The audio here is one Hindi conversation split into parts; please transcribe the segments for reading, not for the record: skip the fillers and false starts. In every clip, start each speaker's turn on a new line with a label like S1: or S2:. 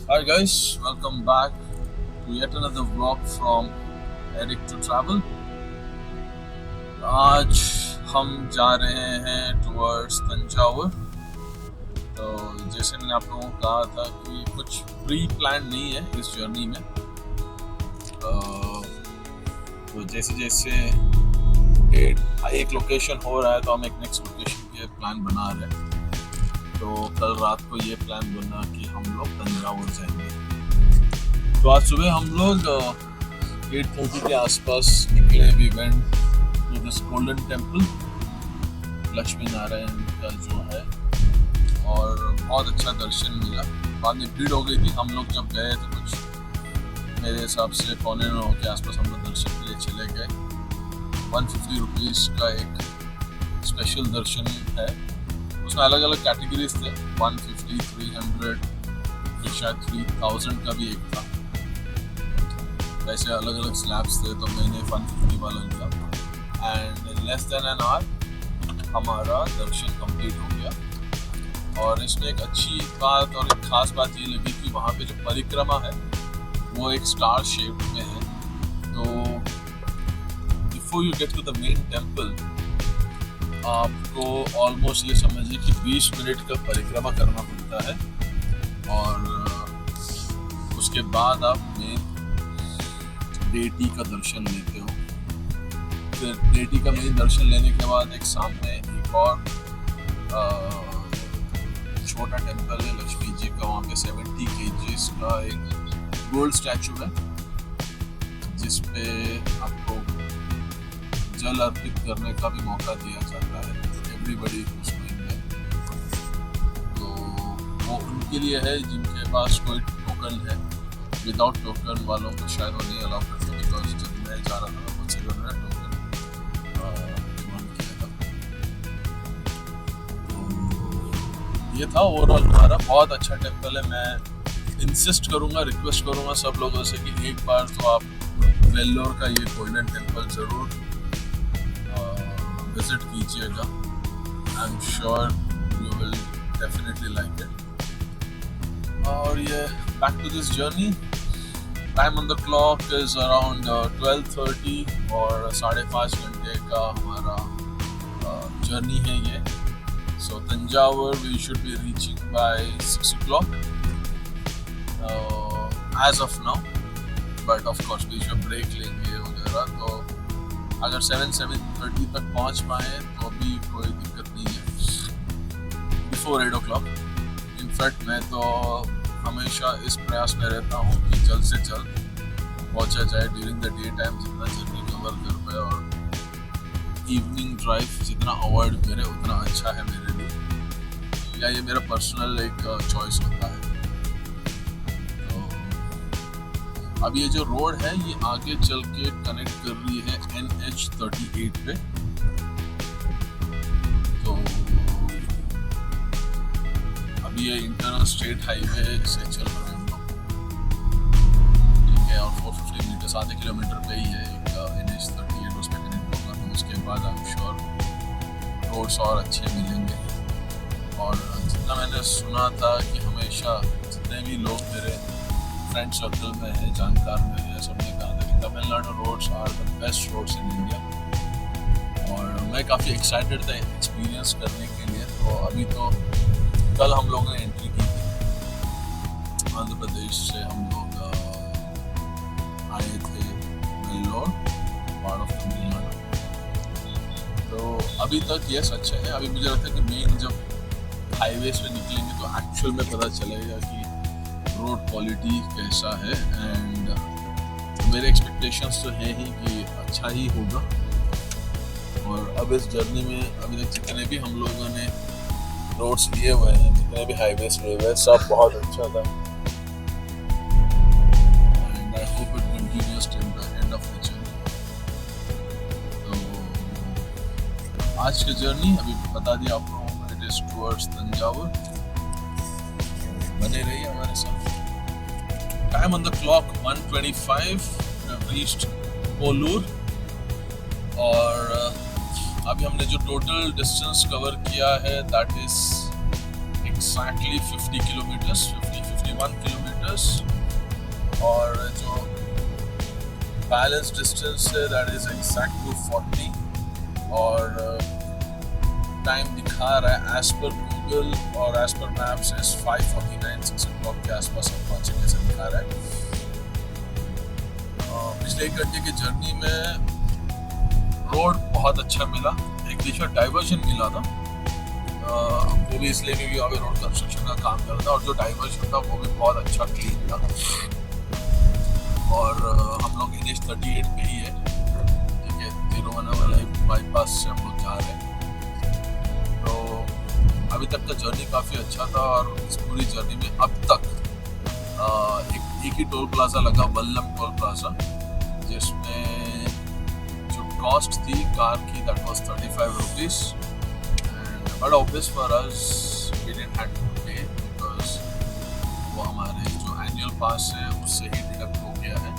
S1: Hi guys, welcome back to yet another vlog from Eric to Travel. आज हम जा रहे हैं टुवर्ड्स तंजावुर। तो जैसे मैंने आप लोगों को कहा था कि कुछ प्री प्लान नहीं है इस जर्नी में। तो जैसे जैसे एक लोकेशन हो रहा है तो हम एक नेक्स्ट लोकेशन के प्लान बना रहे हैं। तो कल रात को ये प्लान बना कि हम लोग तंजावुर जाएंगे। तो आज सुबह हम लोग 8:30 के आसपास निकले। We went to this golden temple, Lakshmi Narayan का जो है, और बहुत अच्छा दर्शन मिला। बाद में भीड़ हो गई थी। हम लोग जब गए तो कुछ मेरे हिसाब से 9:15 के आसपास हम लोग दर्शन के लिए चले गए। 150 रुपीज़ का एक स्पेशल दर्शन है, उसमें अलग अलग कैटेगरीज थे। 150, 300, फिर शायद 3000 का भी एक था। वैसे अलग अलग स्लैब्स थे, तो मैंने 150 वाला लिया and in less than an hour हमारा दर्शन कंप्लीट हो गया। और इसमें एक अच्छी बात और एक ख़ास बात ये लगी कि वहाँ पे जो परिक्रमा है वो एक स्टार शेप में है। तो before you get to the main temple आपको ऑलमोस्ट ये समझिए कि 20 मिनट का परिक्रमा करना पड़ता है, और उसके बाद आप मेन डेटी का दर्शन लेते हो। फिर डेटी का मेन दर्शन लेने के बाद एक सामने एक और छोटा टेम्पल है लक्ष्मी जी का। वहाँ पे 70 kgs का एक गोल्ड स्टैचू है जिसपे आपको जल अर्पित करने का भी मौका दिया जाता है। एवरीबडी उसमें, तो वो उनके लिए है जिनके पास कोई टोकन है। विदाउट टोकन वालों को शायद वो नहीं अलाउ करते, बिकॉज जब मैं जा रहा था मुझसे उन्होंने टोकन डिमांड किया था। तो ये था ओवरऑल हमारा बहुत अच्छा टेम्पल है। मैं इंसिस्ट करूँगा, रिक्वेस्ट करूँगा सब लोगों से कि एक बार तो आप वेल्लोर का ये गोल्डन टेम्पल ज़रूर विजिट कीजिएगा। I am sure you will definitely like it. और ये back to this journey, time on the clock is around 12:30 और 5.5 घंटे का हमारा जर्नी है ये। So Thanjavur we should be reaching by 6 o'clock as of now, but of course बीच में ब्रेक लेंगे वगैरह। तो अगर 7-7:30 तक पहुंच पाए तो भी कोई दिक्कत नहीं है बिफोर 8 o'clock। इनफैक्ट मैं तो हमेशा इस प्रयास में रहता हूँ कि जल्द से जल्द पहुंचा जाए ड्यूरिंग द डे टाइम, जितना जर्नी कवर कर पाए, और इवनिंग ड्राइव जितना अवॉइड करे उतना अच्छा है मेरे लिए, या ये मेरा पर्सनल एक चॉइस होता है। अब ये जो रोड है ये आगे चल के कनेक्ट कर रही है NH38 पे। तो अब ये इंटरनल स्टेट हाईवे से चल रहे हैं हम लोग, ठीक है। और 450 मीटर, आधे किलोमीटर पे ही है एक NH38, उस पर कनेक्ट होगा। तो उसके बाद आई एम श्योर रोड्स और अच्छे मिलेंगे। और जितना मैंने सुना था कि हमेशा जितने भी लोग मेरे फ्रेंड सर्कल में है, जानकार में है, सबने कहा था कि Tamil Nadu roads are the best roads in India. और मैं काफ़ी एक्साइटेड था एक्सपीरियंस करने के लिए। तो अभी तो कल हम लोगों ने एंट्री की थी आंध्र प्रदेश से। हम लोग आए थे वेल्लोर, पार्ट ऑफ तमिलनाडु। तो अभी तक ये सच है। अभी मुझे लगता है कि मेन जब हाईवेज पे निकलेंगे तो एक्चुअल में पता चलेगा कि रोड क्वालिटी कैसा है। एंड मेरे एक्सपेक्टेशंस तो है ही कि अच्छा ही होगा। और अब इस जर्नी में अभी तक जितने भी हम लोगों ने रोड्स लिए हुए हैं, जितने भी हाईवेज लिए हुए हैं, सब बहुत अच्छा था। And I hope it continues till the end of the journey. तो आज की जर्नी अभी बता दिया आप लोगों को, इट इज टुवर्ड्स तंजावुर। बने रहिए हमारे साथ। Time on the clock 1:25, reached Kolur. और अभी हमने जो टोटल डिस्टेंस कवर किया है that is exactly 50 kilometres, 50 51 kilometres और जो बैलेंस डिस्टेंस है दैट इज एग्जैक्ट 240 और टाइम दिखा रहा है एज पर गूगल और as per maps is 5:49 6 o'clock के आसपास हम पहुंचे जैसे दिखा रहा है। पिछले 1 घंटे की जर्नी में रोड बहुत अच्छा मिला, एक बीच में डाइवर्जन मिला था, वो भी इसलिए क्योंकि अभी रोड कंस्ट्रक्शन का काम चल रहा था और जो डाइवर्जन था वो भी बहुत अच्छा क्लीन था और हम लोग NH 38 पे ही है, ठीक है, तिरुवन्नामलाई बाईपास से हम लोग जा रहे हैं। तो अभी तक का जर्नी काफ़ी अच्छा था और इस पूरी जर्नी में अब तक एक ही टोल प्लाजा लगा, वल्लम टोल प्लाजा, जिसमें जो कॉस्ट थी कार की that was 35 rupees and but obvious for us we didn't have to pay because वो हमारे जो एनुअल पास है उससे ही डिडक्ट हो गया है।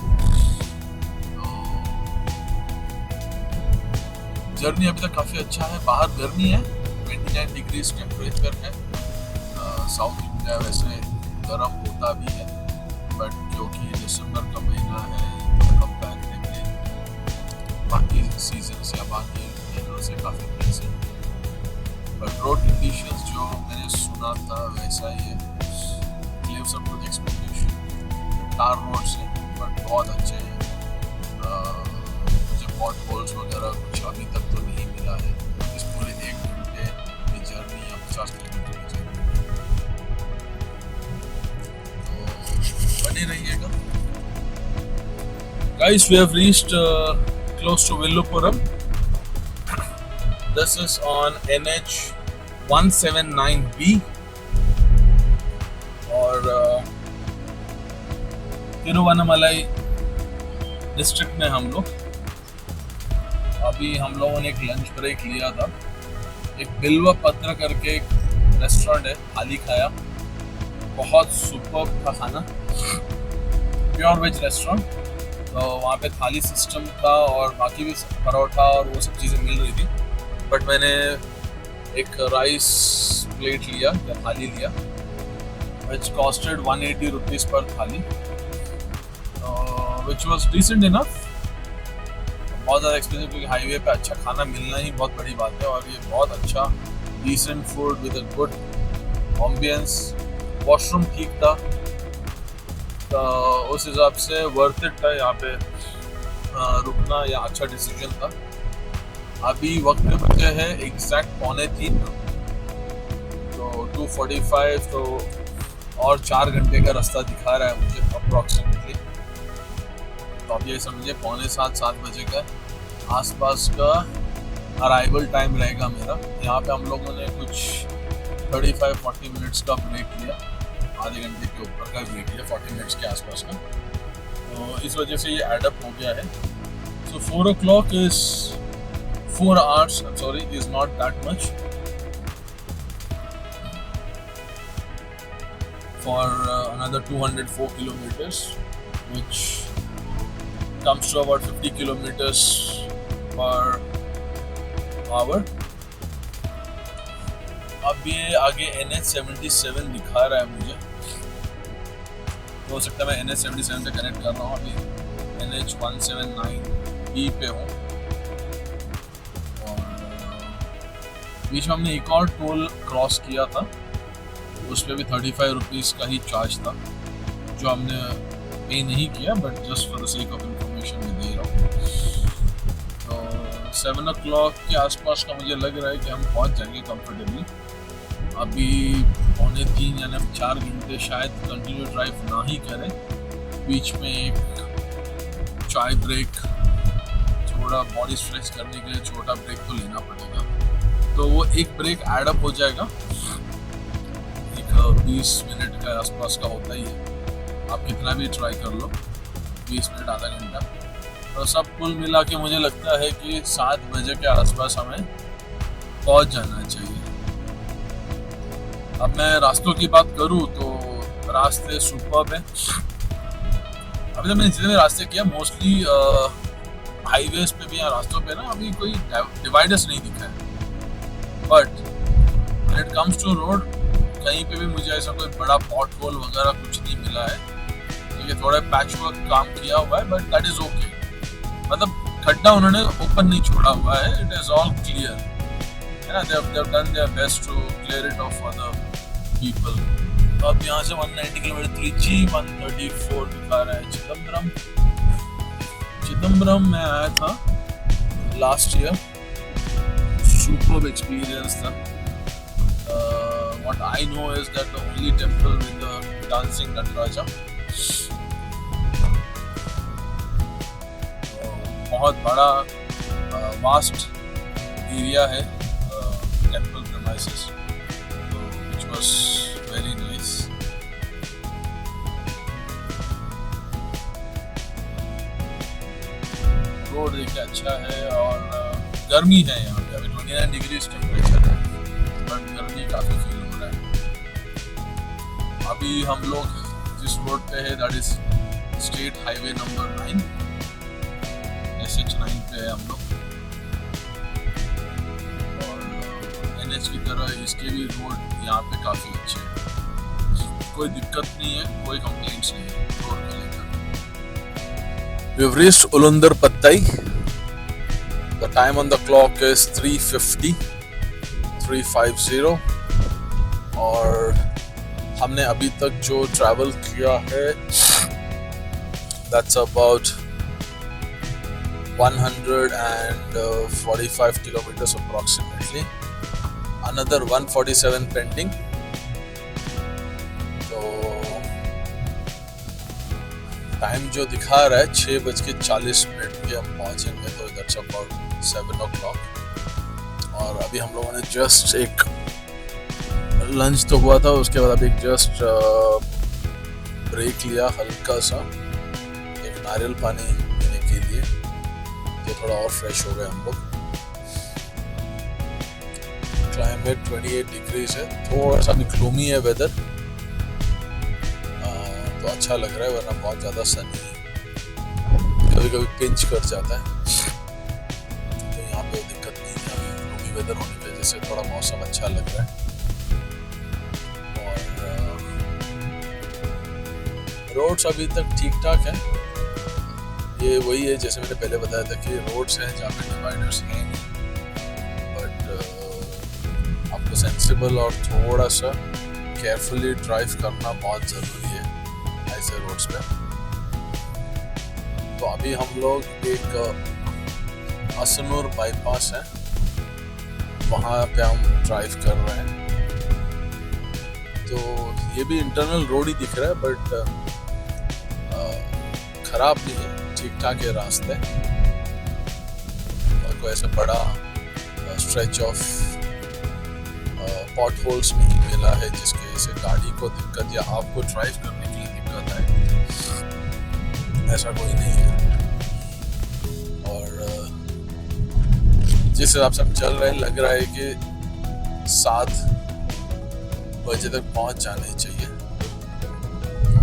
S1: तो जर्नी अभी तक काफ़ी अच्छा है। बाहर गर्मी है, 29 डिग्रीज टेम्परेचर है। साउथ इंडिया वैसे गर्म होता भी है बट क्योंकि दिसंबर का महीना है कंपैरेटिवली बाकी सीजन या बाकी महीनों से काफ़ी प्लेस है। बट रोड कंडीशंस जो मैंने सुना था वैसा ही है, lives up to the expectation. तार रोड से बट बहुत अच्छे हैं, मुझे पॉट होल्स वगैरह कुछ अभी तक तो नहीं मिला है इस पूरे 1 घंटे की जर्नी या 50 किलोमीटर की जर्नी। तो बने रहिएगा। Guys, we have reached close to Villupuram. This is on NH 179B और तिरुवन्नामलाई डिस्ट्रिक्ट में हम लोग अभी हम लोगों ने एक लंच ब्रेक लिया था। एक बिल्वा पत्र करके एक रेस्टोरेंट है, थाली खाया, बहुत सुपर्ब था खाना, प्योर वेज रेस्टोरेंट। तो वहाँ पे थाली सिस्टम था और बाकी भी परोठा और वो सब चीज़ें मिल रही थी बट मैंने एक राइस प्लेट लिया या थाली लिया विच कॉस्टेड 180 रुपीज़ पर थाली, विच वॉज डिसेंट इनफ। बहुत ज़्यादा एक्सपेंसिव क्योंकि हाईवे पे अच्छा खाना मिलना ही बहुत बड़ी बात है और ये बहुत अच्छा decent food with a good ambience. Washroom ठीक था तो उस हिसाब से वर्थ इट था यहाँ पे रुकना या अच्छा डिसीजन था। अभी वक्त पे बचे हैं एग्जैक्ट 2:45 तो 2:45 तो और 4 घंटे का रास्ता दिखा रहा है मुझे अप्रॉक्सीमेटली। तो अब ये समझिए 6:45-7 बजे का आसपास का अराइवल टाइम रहेगा मेरा। यहाँ पे हम लोगों ने कुछ 35-40 मिनट्स का ब्रेक लिया, आधे घंटे के ऊपर का ब्रेक लिया, 40 मिनट्स के आसपास का। तो इस वजह से ये एडअप हो गया है। सो 4 o'clock is 4 hours, I'm sorry, is not that much for another 204 kilometers, which comes to about 50 kilometers per hour. अब ये आगे NH 77 दिखा रहा है मुझे, हो सकता है मैं NH 77 पे कनेक्ट कर रहा हूँ, अभी NH 179B पे हूँ। और बीच में हमने एक और टोल क्रॉस किया था, उस पर भी 35 रुपीज़ का ही चार्ज था जो हमने पे नहीं किया but just for the sake of information में दे रहा हूँ। तो 7 o'clock के आसपास का मुझे लग रहा है कि हम पहुँच जाएंगे कंफर्टेबली। अभी 2:45 यानी 4 घंटे शायद कंटिन्यू ड्राइव ना ही करें, बीच में एक चाय ब्रेक, थोड़ा बॉडी स्ट्रेच करने के लिए छोटा ब्रेक तो लेना पड़ेगा। तो वो एक ब्रेक एड अप हो जाएगा, एक 20 मिनट का आसपास का होता ही है। आप कितना भी ट्राई कर लो, 20 मिनट आधा घंटा, तो सब कुल मिला के मुझे लगता है कि 7 बजे के आसपास हमें पहुंच जाना चाहिए। अब मैं रास्तों की बात करूं तो रास्ते सुपर्ब है। अभी तो मैंने जितने रास्ते किया मोस्टली हाईवेज पे भी या रास्तों पे ना अभी कोई डिवाइडर्स नहीं दिखा है, but when it comes to road कहीं पे भी मुझे ऐसा कोई बड़ा पॉट होल वगैरह कुछ नहीं मिला है। ठीक है, थोड़ा पैच वर्क काम किया हुआ है, बट दैट इज ओके। मतलब खड्डा उन्होंने ओपन नहीं छोड़ा हुआ है, इट इज ऑल क्लियर है ना। They have done their best to clear it off other people. अब यहाँ से 190 किलोमीटर त्रिची, 134 दिखा रहा है चिदम्बरम। चिदम्बरम में आया था लास्ट ईयर, सुपर्ब एक्सपीरियंस था। What I know is that the only temple with the dancing Nataraja, बहुत बड़ा वास्ट एरिया है टेम्पल प्रेमाइसेस, तो which was very nice. Road देखिए अच्छा है और गर्मी है यहाँ पे, अभी 29 डिग्री टेम्परेचर है, बट गर्मी काफ़ी फील हो रहा है। अभी हम लोग जिस रोड पे है that is state highway number 9, SH9 पे है हम लोग। और NH की तरह इसके भी रोड यहाँ पे काफ़ी अच्छे हैं, कोई दिक्कत नहीं है, कोई कंप्लेंट्स नहीं है रोड को लेकर। We have reached Ulundarpattai. The time on the clock is 3:50 और हमने अभी तक जो ट्रैवल किया है that's about 145 kilometers approximately. Another 147 pending. तो टाइम जो दिखा रहा है 6:40 पे हम पहुंचेंगे, तो that's about 7 o'clock। और अभी हम लोगों ने जस्ट एक लंच तो हुआ था, उसके बाद अभी जस्ट ब्रेक लिया हल्का सा, एक नारियल पानी पीने के लिए, तो थोड़ा और फ्रेश हो गए हम लोग। क्लाइमेट 28 डिग्रीज है, थोड़ा सा भी ग्लूमी है वेदर, तो अच्छा लग रहा है, वरना बहुत ज़्यादा सनी कभी कभी पिंच कर जाता है, तो यहाँ पे दिक्कत नहीं है। अभी ग्लूमी वेदर होने की वजह से थोड़ा मौसम अच्छा लग रहा है। और रोड्स अभी तक ठीक ठाक हैं। ये वही है जैसे मैंने पहले बताया था कि रोड्स हैं जहाँ पे डिवाइडर्स हैं, बट आपको सेंसिबल और थोड़ा सा केयरफुली ड्राइव करना बहुत ज़रूरी है ऐसे रोड्स पे। तो अभी हम लोग एक असनूर बाईपास है, वहाँ पे हम ड्राइव कर रहे हैं। तो ये भी इंटरनल रोड ही दिख रहा है, बट खराब नहीं है, ठीक ठाक है रास्ते, और कोई ऐसा बड़ा स्ट्रेच ऑफ पॉट होल्स नहीं मिला है जिसकी वजह से गाड़ी को दिक्कत या आपको ड्राइव करने के लिए दिक्कत आए, ऐसा कोई नहीं है। और जिस हिसाब से हम चल रहे हैं, लग रहा है कि 7 बजे तक पहुंच जाना चाहिए,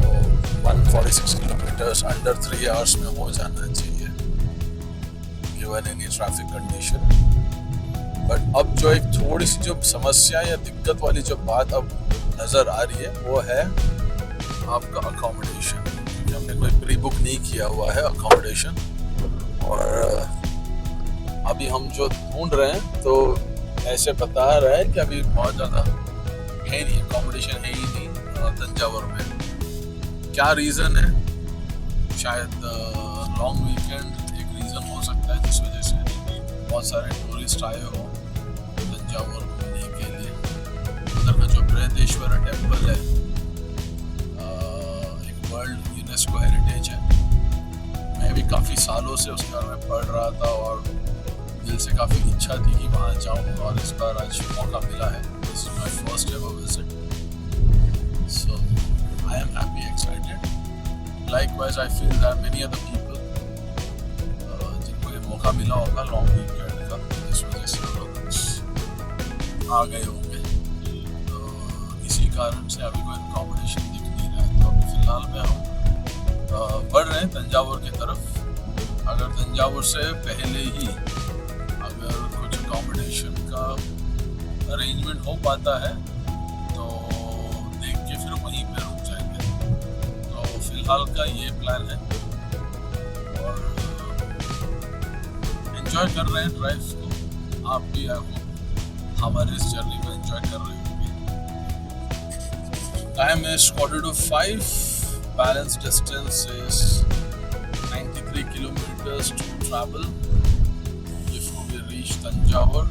S1: तो 146 किलोमीटर्स अंडर 3 आवर्स में हो जाना चाहिए given any traffic condition. But अब जो एक थोड़ी सी जो समस्या या दिक्कत वाली जो बात अब नज़र आ रही है, वो है आपका अकोमोडेशन, क्योंकि हमने कोई प्री बुक नहीं किया हुआ है अकोमोडेशन। और अभी हम जो ढूंढ रहे हैं, तो ऐसे बता रहा है कि अभी बहुत ज़्यादा है नहीं, अकोमोडेशन है ही नहीं तंजावुर में। क्या रीज़न है? शायद लॉन्ग वीकेंड एक रीज़न हो सकता है, जिस वजह से बहुत सारे टूरिस्ट आए हो तंजावुर घूमने के लिए। उधर का जो बृहदेश्वर टेम्पल है, एक वर्ल्ड यूनेस्को हेरिटेज है। मैं भी काफ़ी सालों से उसके बारे में पढ़ रहा था और दिल से काफ़ी इच्छा थी कि वहाँ जाऊँ, और इस बार आज मौका मिला है। This is my first ever visit, so I am happy, excited. Likewise, I feel that many other people जिनको ये मौका मिला होगा लॉन्ग वीकेंड का, इस वजह से लोग आ गए होंगे, तो इसी कारण से अभी कोई अकोमोडेशन दिख नहीं रहा है। तो अभी फिलहाल में हम बढ़ रहे हैं तंजावुर की तरफ। अगर तंजावुर से पहले ही अगर कुछ अकोमोडेशन का अरेंजमेंट हो पाता है, तो फिलहाल का ये प्लान है और एंजॉय कर रहे हैं ड्राइव को। आप भी हमारे इस जर्नी को एंजॉय कर रहे होंगे। Time is 4:45, balance distance is 93 kilometers to travel before we reach Thanjavur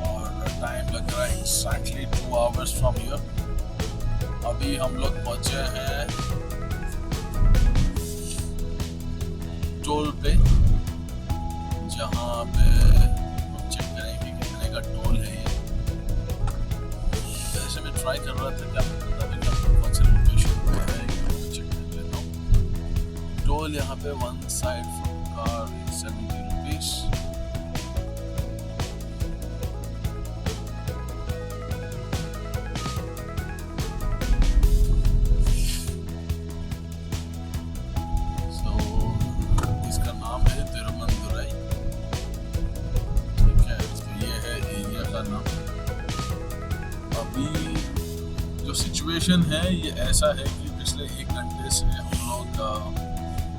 S1: और टाइम लग रहा है exactly 2 hours from here। अभी हम लोग पहुंचे हैं टोल पे, जहाँ पे हम चेक करेंगे कितने का टोल है ये। वैसे मैं ट्राई कर रहा था कि आपको बता दें कि कौन से लोकेशन पे है, चेक कर लेता हूँ। टोल यहाँ पे one side from car 70 rupees. Situation है ये ऐसा है कि पिछले 1 घंटे से हम लोग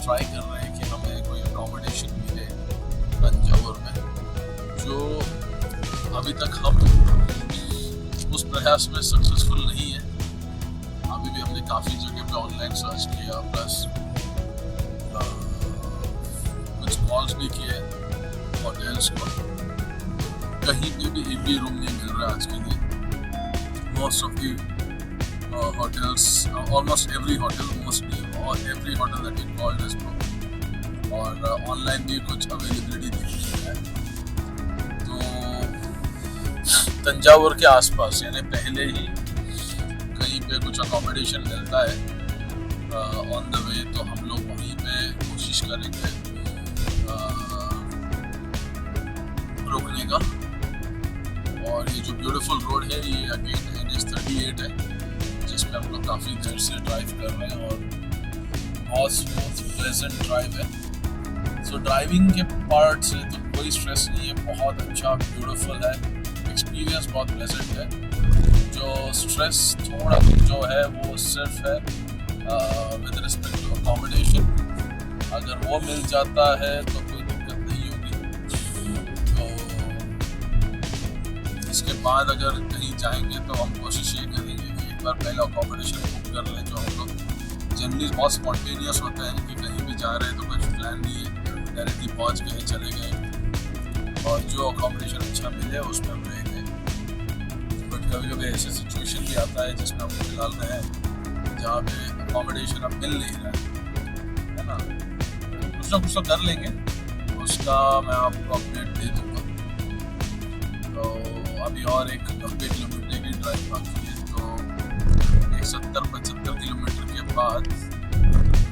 S1: ट्राई कर रहे हैं कि हमें कोई अकोमोडेशन मिले तंजावुर में, जो अभी तक हम उस प्रयास में सक्सेसफुल नहीं है। अभी भी हमने काफ़ी जगह पे ऑनलाइन सर्च किया, प्लस कुछ कॉल्स भी किए होटल्स को। कहीं पे भी एक भी रूम नहीं मिल रहा आज के लिए। Most of the hotels, almost every hotel, mostly or every hotel that we called is booked, और ऑनलाइन भी कुछ अवेलेबिलिटी दिख रही है। तो तंजावुर के आसपास यानी पहले ही कहीं पे कुछ अकोमोडेशन मिलता है ऑन द वे, तो हम लोग वहीं पे कोशिश करेंगे रुकने का। और ये जो ब्यूटीफुल रोड है ये अगेन NH38 है, जिसमें हम लोग काफ़ी देर से ड्राइव कर रहे हैं और बहुत स्मूथ प्लेजेंट ड्राइव है। सो ड्राइविंग के पार्ट से तो कोई स्ट्रेस नहीं है, बहुत अच्छा ब्यूटीफुल है, एक्सपीरियंस बहुत प्लेजेंट है। जो स्ट्रेस थोड़ा जो है वो सिर्फ है विद रिस्पेक्ट टू अकोमोडेशन। अगर वो मिल जाता है तो कोई दिक्कत नहीं होगी। तो इसके बाद अगर कहीं जाएंगे तो हम कोशिश ये करेंगे एक बार पहले अकोमोडेशन बुक कर लें। जो हम लोग जनरली बहुत स्पॉन्टेनियस होते हैं कि कहीं भी जा रहे हैं तो कुछ प्लान नहीं है, डायरेक्टली पहुंच गए चले गए और जो अकोमोडेशन अच्छा मिले उसमें हम रह गए। बट कभी कभी ऐसा सिचुएशन भी आता है जिसमें हम फिलहाल में है जहाँ पे अकोमोडेशन अब मिल नहीं रहा है ना। कुछ ना कुछ तो कर लेंगे, उसका मैं आपको अपडेट दे दूँगा। तो अभी और एक 90 किलोमीटर की ड्राइव बाकी है, तो 70-75 किलोमीटर के बाद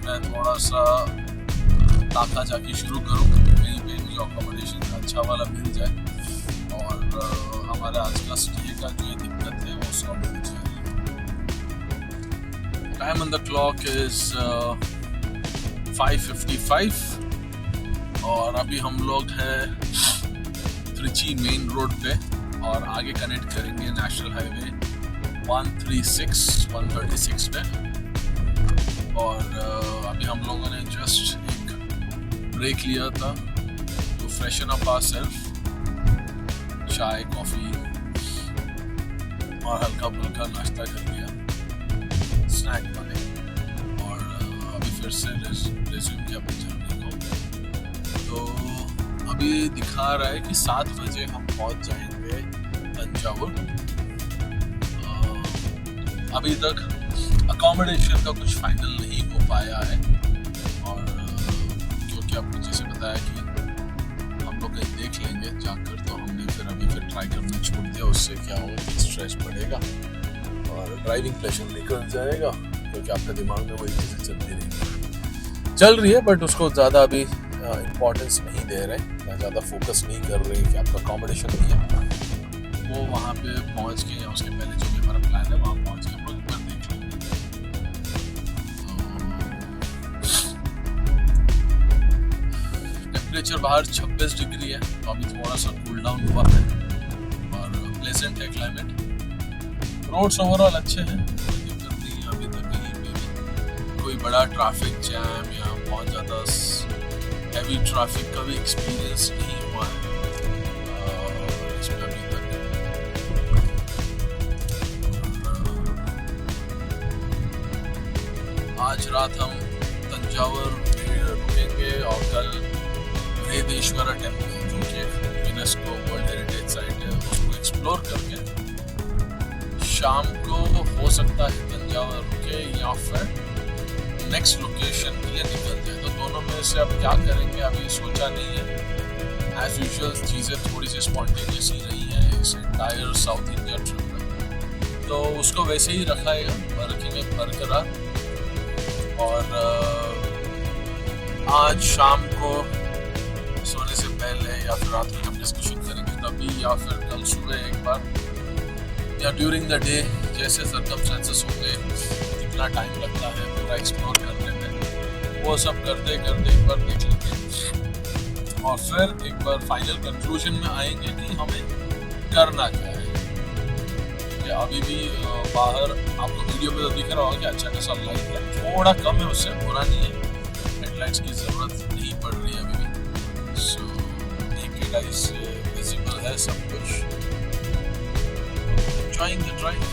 S1: मैं थोड़ा सा ताका जाके शुरू करूँ, कहीं पे मुझे अकोमोडेशन अच्छा वाला मिल जाए और हमारे आज का स्टे का जो ये दिक्कत है वो सॉल्व हो जाए। Time on the clock is 5:55 और अभी हम लोग हैं त्रिची मेन रोड पे और आगे कनेक्ट करेंगे नेशनल हाईवे 136 पे। और अभी हम लोगों ने जस्ट एक ब्रेक लिया था तो फ्रेशन अप आवरसेल्फ, चाय कॉफ़ी और हल्का फुल्का नाश्ता कर लिया, स्नैक बने और अभी फिर से रिज्यूम किया अपनी जर्नी को। तो अभी दिखा रहा है कि 7 बजे हम पहुंच जाएंगे तंजावुर। अभी तक अकोमोडेशन का कुछ फाइनल नहीं हो पाया है और क्योंकि आपको जैसे बताया कि हम लोग कहीं देख लेंगे जाकर, तो हमने फिर ट्राई करना छोड़ दिया। उससे क्या होगा कि स्ट्रेस बढ़ेगा और ड्राइविंग प्लेजर निकल जाएगा, क्योंकि आपके दिमाग में वही चीज़ें चल रही है बट उसको ज़्यादा अभी इम्पोर्टेंस नहीं दे रहे, ज़्यादा फोकस नहीं कर रहे कि आपका अकोमोडेशन नहीं है। वो वहाँ पे पहुँच के या उसके पहले जो भी हमारा प्लान है वहाँ पहुँच के हम लोग ऊपर देख लेंगे। टेम्परेचर बाहर 26 डिग्री है, तो अभी थोड़ा सा कूल डाउन हुआ है और प्लेजेंट है क्लाइमेट। रोड्स ओवरऑल अच्छे हैं, कोई दिक्कत नहीं है अभी तक कहीं पे भी। बड़ा ट्रैफिक जैम या बहुत ज़्यादा हैवी ट्रैफिक का भी एक्सपीरियंस नहीं हुआ है इसमें अभी तक। आज रात हम तंजावुर में रुकेंगे और कल बृहदेश्वरा टेम्पल जो कि यूनेस्को वर्ल्ड हेरिटेज साइट है उसको एक्सप्लोर करके शाम को हो सकता है तंजावुर रुके या फिर नेक्स्ट लोकेशन के लिए निकल जाए। तो दोनों में से अब क्या करेंगे अभी सोचा नहीं है। एज यूजुअल चीज़ें थोड़ी सी स्पॉन्टेनियस ही रही हैं इस एंटायर साउथ इंडिया ट्रिप में, तो उसको वैसे ही रखेंगे बरकरार। और आज शाम को सोने से पहले या फिर रात में हम डिस्कशन करेंगे तभी, या फिर कल सुबह एक बार, या ड्यूरिंग द डे जैसे सर्कमस्टेंसेस होंगे, कितना टाइम लगता है पूरा एक्सप्लोर करने में, वो सब करते करते एक बार देख लेंगे और फिर एक बार फाइनल कंक्लूजन में आएंगे कि हमें करना क्या है। कि अभी भी बाहर आपको वीडियो में तो दिख रहा होगा कि अच्छा खासा लाइट है, थोड़ा कम है, उससे बुरा नहीं है, हेडलाइट्स की ज़रूरत नहीं पड़ रही है अभी भी। सो नेकेड आई से विजिबल है सब कुछ। Enjoying the drive.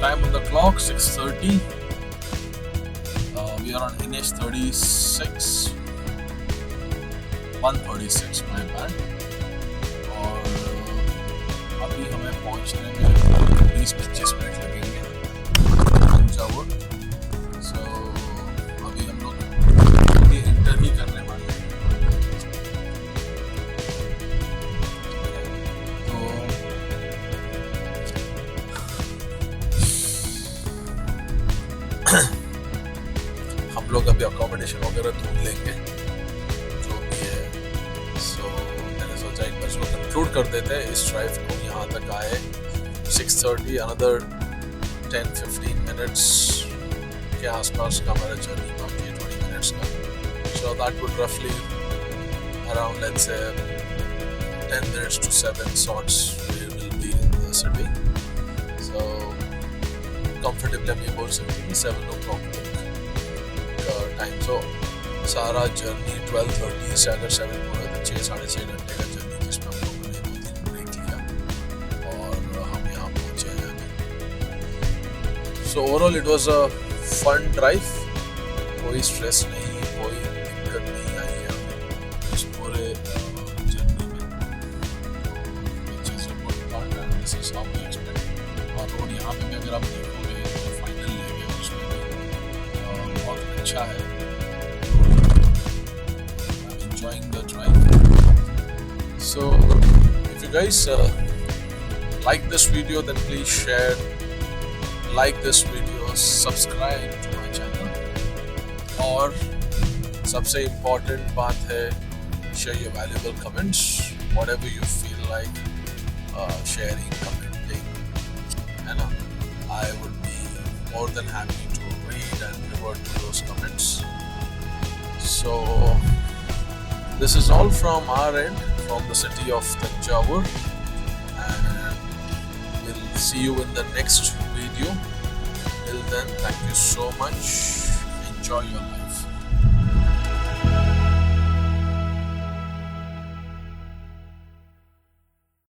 S1: Time on the clock 6:30. We are on NH 36. 136 my bad. और अभी हमें पहुंचने में 20-25 मिनट लगेंगे तंजावुर। So अभी हम लोग ये इंटर ही करने वाले हैं। हम लोग अभी अकोमोडेशन वगैरह ढूंढ लेंगे जो भी है। सो मैंने सोचा एक बार इसको कंक्लूड कर देते हैं इस ड्राइव को। यहाँ तक आए 6:30, अनदर 10-15 मिनट्स के आसपास का हमारा जर्नी बाकी है, 20 मिनट्स का। सो दैट वुड रफली around let's say 10 minutes to 7 sorts we will be in the city. So comfortably मैं बोल सकती हूँ 7 o'clock तक का टाइम। तो सारा जर्नी 12:30 से अगर 7 पूरा तो 6-6.5 घंटे का जर्नी, जिसमें हम लोगों ने 2-3 ब्रेक लिया और हम यहाँ पहुँचे हैं अभी। So overall it was a fun drive, कोई स्ट्रेस नहीं, कोई दिक्कत नहीं आई है हमें इस पूरे जर्नी में। चीज़ें बहुत पार्ट है, this is how we expect. और रोड यहाँ पे भी अगर आप देखोगे तो फाइनल लेंगे उसमें भी बहुत अच्छा है। I'm enjoying the drive. So if you guys like this video, then please share, like this video, subscribe to my channel, और सबसे important बात है share your valuable comments, whatever you feel like sharing, commenting, है ना। I would be more than happy to read and revert to those comments. So this is all from our end, from the city of Thanjavur, and we'll see you in the next video. Till then, thank you so much. Enjoy your life.